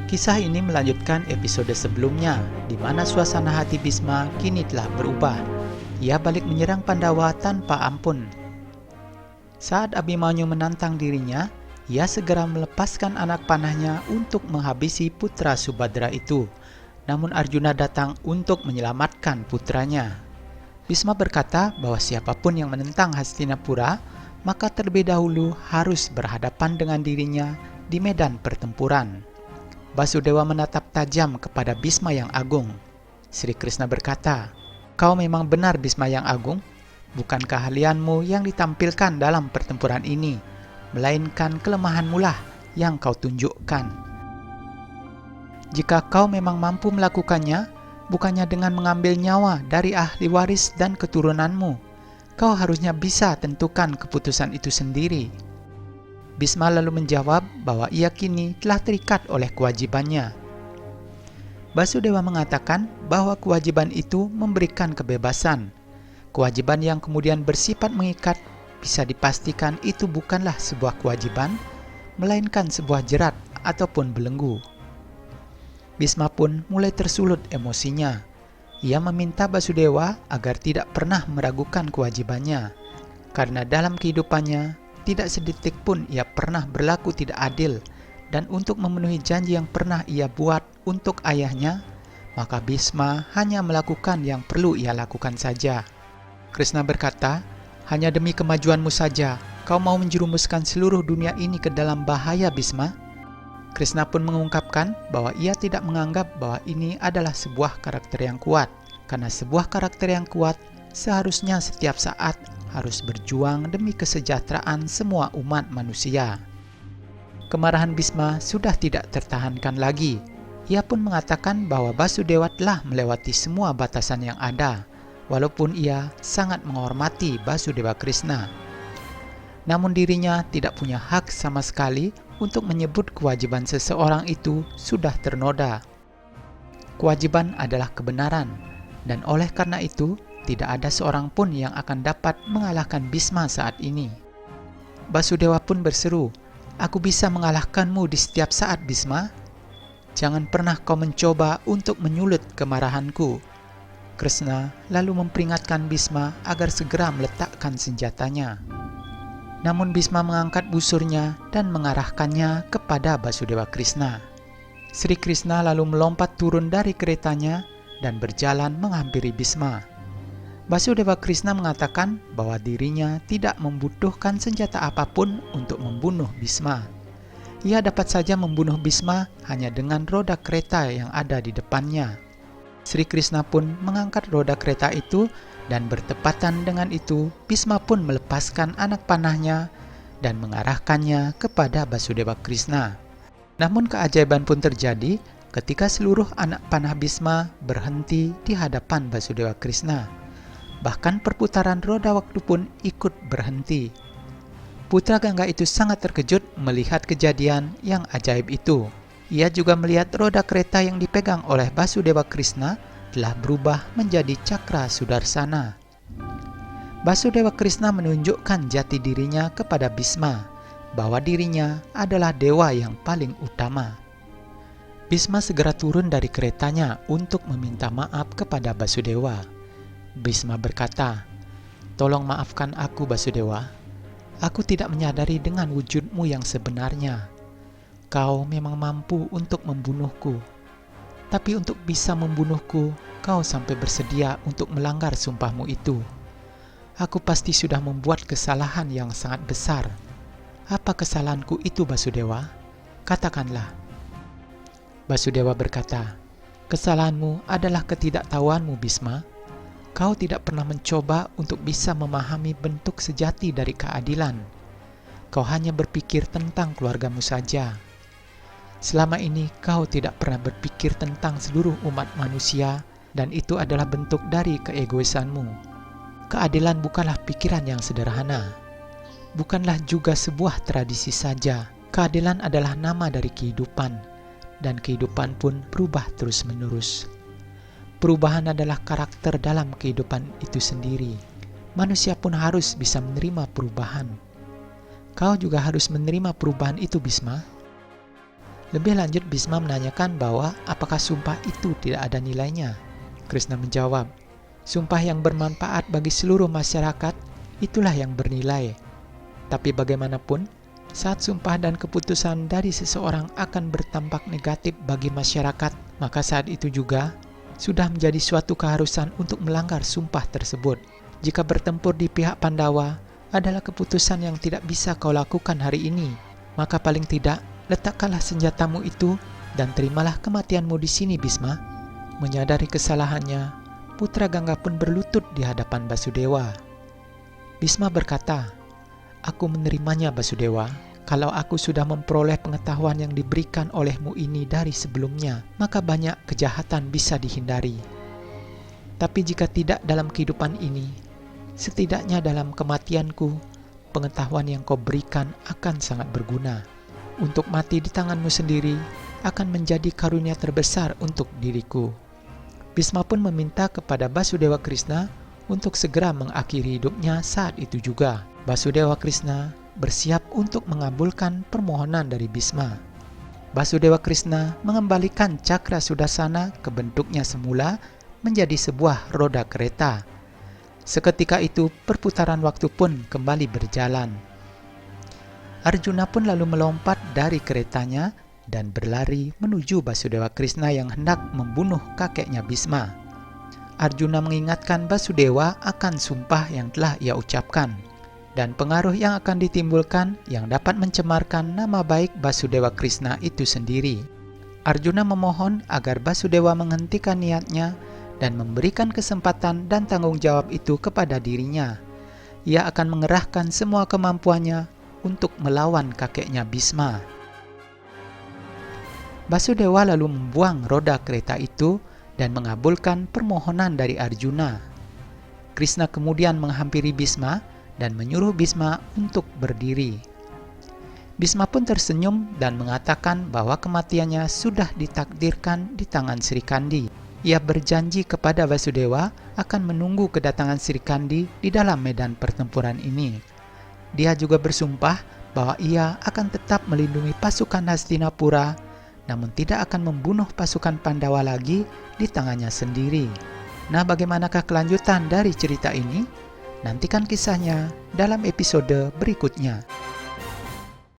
Kisah ini melanjutkan episode sebelumnya, di mana suasana hati Bisma kini telah berubah. Ia balik menyerang Pandawa tanpa ampun. Saat Abimanyu menantang dirinya, ia segera melepaskan anak panahnya untuk menghabisi putra Subadra itu. Namun Arjuna datang untuk menyelamatkan putranya. Bisma berkata bahwa siapapun yang menentang Hastinapura, maka terlebih dahulu harus berhadapan dengan dirinya di medan pertempuran. Basudewa menatap tajam kepada Bisma yang agung. Sri Krishna berkata, "Kau memang benar Bisma yang agung. Bukan keahlianmu yang ditampilkan dalam pertempuran ini, melainkan kelemahanmu lah yang kau tunjukkan. Jika kau memang mampu melakukannya, bukannya dengan mengambil nyawa dari ahli waris dan keturunanmu, kau harusnya bisa tentukan keputusan itu sendiri." Bisma lalu menjawab bahwa ia kini telah terikat oleh kewajibannya. Basudewa mengatakan bahwa kewajiban itu memberikan kebebasan. Kewajiban yang kemudian bersifat mengikat bisa dipastikan itu bukanlah sebuah kewajiban, melainkan sebuah jerat ataupun belenggu. Bisma pun mulai tersulut emosinya. Ia meminta Basudewa agar tidak pernah meragukan kewajibannya, karena dalam kehidupannya tidak sedetik pun ia pernah berlaku tidak adil, dan untuk memenuhi janji yang pernah ia buat untuk ayahnya, maka Bisma hanya melakukan yang perlu ia lakukan saja. Krishna berkata, "Hanya demi kemajuanmu saja, kau mau menjerumuskan seluruh dunia ini ke dalam bahaya, Bisma?" Krishna pun mengungkapkan bahwa ia tidak menganggap bahwa ini adalah sebuah karakter yang kuat, karena sebuah karakter yang kuat seharusnya setiap saat harus berjuang demi kesejahteraan semua umat manusia. Kemarahan Bisma sudah tidak tertahankan lagi. Ia pun mengatakan bahwa Basudewa telah melewati semua batasan yang ada, walaupun ia sangat menghormati Basudewa Krishna. Namun dirinya tidak punya hak sama sekali untuk menyebut kewajiban seseorang itu sudah ternoda. Kewajiban adalah kebenaran, dan oleh karena itu, tidak ada seorang pun yang akan dapat mengalahkan Bisma saat ini. Basudewa pun berseru, "Aku bisa mengalahkanmu di setiap saat, Bisma. Jangan pernah kau mencoba untuk menyulut kemarahanku." Krishna lalu memperingatkan Bisma agar segera meletakkan senjatanya. Namun Bisma mengangkat busurnya dan mengarahkannya kepada Basudewa Krishna. Sri Krishna lalu melompat turun dari keretanya dan berjalan menghampiri Bisma. Basudewa Krishna mengatakan bahwa dirinya tidak membutuhkan senjata apapun untuk membunuh Bisma. Ia dapat saja membunuh Bisma hanya dengan roda kereta yang ada di depannya. Sri Krishna pun mengangkat roda kereta itu, dan bertepatan dengan itu Bisma pun melepaskan anak panahnya dan mengarahkannya kepada Basudewa Krishna. Namun keajaiban pun terjadi ketika seluruh anak panah Bisma berhenti di hadapan Basudewa Krishna. Bahkan perputaran roda waktu pun ikut berhenti. Putra Gangga itu sangat terkejut melihat kejadian yang ajaib itu. Ia juga melihat roda kereta yang dipegang oleh Basudewa Krishna telah berubah menjadi cakra Sudarsana. Basudewa Krishna menunjukkan jati dirinya kepada Bisma, bahwa dirinya adalah dewa yang paling utama. Bisma segera turun dari keretanya untuk meminta maaf kepada Basudewa. Bisma berkata, "Tolong maafkan aku, Basudewa. Aku tidak menyadari dengan wujudmu yang sebenarnya. Kau memang mampu untuk membunuhku. Tapi untuk bisa membunuhku, kau sampai bersedia untuk melanggar sumpahmu itu. Aku pasti sudah membuat kesalahan yang sangat besar. Apa kesalahanku itu, Basudewa? Katakanlah." Basudewa berkata, "Kesalahanmu adalah ketidaktahuanmu, Bisma. Kau tidak pernah mencoba untuk bisa memahami bentuk sejati dari keadilan. Kau hanya berpikir tentang keluargamu saja. Selama ini kau tidak pernah berpikir tentang seluruh umat manusia, dan itu adalah bentuk dari keegoisanmu. Keadilan bukanlah pikiran yang sederhana. Bukanlah juga sebuah tradisi saja. Keadilan adalah nama dari kehidupan, dan kehidupan pun berubah terus-menerus. Perubahan adalah karakter dalam kehidupan itu sendiri. Manusia pun harus bisa menerima perubahan. Kau juga harus menerima perubahan itu, Bisma. Lebih lanjut, Bhisma menanyakan bahwa apakah sumpah itu tidak ada nilainya. Krishna menjawab, sumpah yang bermanfaat bagi seluruh masyarakat itulah yang bernilai. Tapi bagaimanapun, saat sumpah dan keputusan dari seseorang akan berdampak negatif bagi masyarakat, maka saat itu juga sudah menjadi suatu keharusan untuk melanggar sumpah tersebut. Jika bertempur di pihak Pandawa adalah keputusan yang tidak bisa kau lakukan hari ini, maka paling tidak letakkanlah senjatamu itu dan terimalah kematianmu di sini, Bhisma. Menyadari kesalahannya, putra Gangga pun berlutut di hadapan Basudewa. Bhisma berkata, "Aku menerimanya, Basudewa. Kalau aku sudah memperoleh pengetahuan yang diberikan olehmu ini dari sebelumnya, maka banyak kejahatan bisa dihindari. Tapi jika tidak dalam kehidupan ini, setidaknya dalam kematianku, pengetahuan yang kau berikan akan sangat berguna. Untuk mati di tanganmu sendiri akan menjadi karunia terbesar untuk diriku." Bhisma pun meminta kepada Basudewa Krishna untuk segera mengakhiri hidupnya saat itu juga. Basudewa Krishna bersiap untuk mengabulkan permohonan dari Bhisma. Basudewa Krishna mengembalikan cakra Sudarsana ke bentuknya semula menjadi sebuah roda kereta. Seketika itu perputaran waktu pun kembali berjalan. Arjuna pun lalu melompat dari keretanya dan berlari menuju Basudewa Krishna yang hendak membunuh kakeknya Bhisma. Arjuna mengingatkan Basudewa akan sumpah yang telah ia ucapkan dan pengaruh yang akan ditimbulkan yang dapat mencemarkan nama baik Basudewa Krishna itu sendiri. Arjuna memohon agar Basudewa menghentikan niatnya dan memberikan kesempatan dan tanggung jawab itu kepada dirinya. Ia akan mengerahkan semua kemampuannya untuk melawan kakeknya Bhisma. Basudewa lalu membuang roda kereta itu dan mengabulkan permohonan dari Arjuna. Krishna kemudian menghampiri Bhisma dan menyuruh Bhisma untuk berdiri. Bhisma pun tersenyum dan mengatakan bahwa kematiannya sudah ditakdirkan di tangan Sri Kandi. Ia berjanji kepada Basudewa akan menunggu kedatangan Sri Kandi di dalam medan pertempuran ini. Dia juga bersumpah bahwa ia akan tetap melindungi pasukan Hastinapura, namun tidak akan membunuh pasukan Pandawa lagi di tangannya sendiri. Nah, bagaimanakah kelanjutan dari cerita ini? Nantikan kisahnya dalam episode berikutnya.